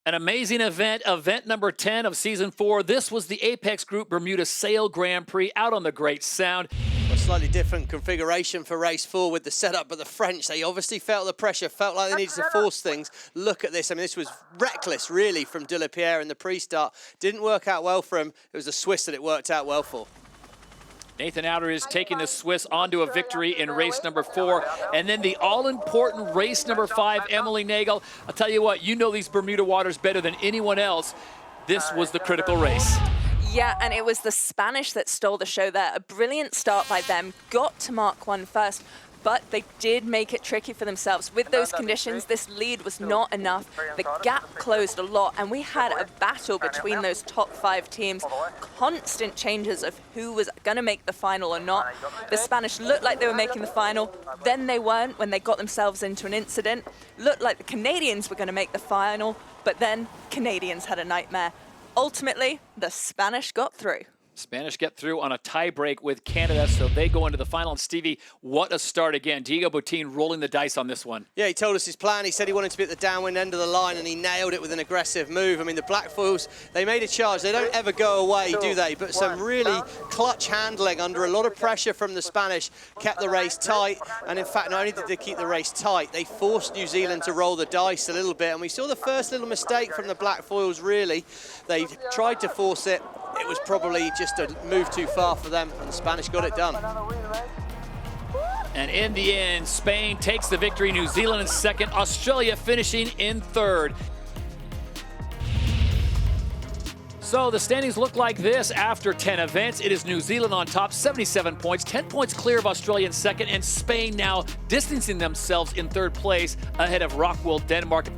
An amazing event number 10 of season 4. This was the Apex Group Bermuda Sail Grand Prix out on the Great Sound. A slightly different configuration for race 4 with the setup, but the French, they obviously felt the pressure, felt like they needed to force things. Look at this. I mean, this was reckless, really, from de la Pierre in the pre-start. Didn't work out well for him. It was the Swiss that it worked out well for. Nathan Outer is taking the Swiss onto a victory in race number 4. And then the all-important race number 5, Emily Nagel. I'll tell you what, you know these Bermuda waters better than anyone else. This was the critical race. Yeah, and it was the Spanish that stole the show there. A brilliant start by them, got to Mark 1 first, but they did make it tricky for themselves. With those conditions, this lead was not enough. The gap closed a lot, and we had a battle between those top 5 teams. Constant changes of who was going to make the final or not. The Spanish looked like they were making the final, then they weren't when they got themselves into an incident. Looked like the Canadians were going to make the final, but then Canadians had a nightmare. Ultimately, the Spanish got through. Spanish get through on a tie break with Canada, so they go into the final. And Stevie, what a start again. Diego Botín rolling the dice on this one. Yeah, he told us his plan. He said he wanted to be at the downwind end of the line, and he nailed it with an aggressive move. I mean, the Black Foils, they made a charge. They don't ever go away, do they? But some really clutch handling under a lot of pressure from the Spanish kept the race tight. And in fact, not only did they keep the race tight, they forced New Zealand to roll the dice a little bit. And we saw the first little mistake from the Black Foils, really. They tried to force it. It was probably just a move too far for them, and the Spanish got it done. And in the end, Spain takes the victory, New Zealand in second, Australia finishing in third. So the standings look like this after 10 events. It is New Zealand on top, 77 points, 10 points clear of Australia in second, and Spain now distancing themselves in third place ahead of Rockwool, Denmark.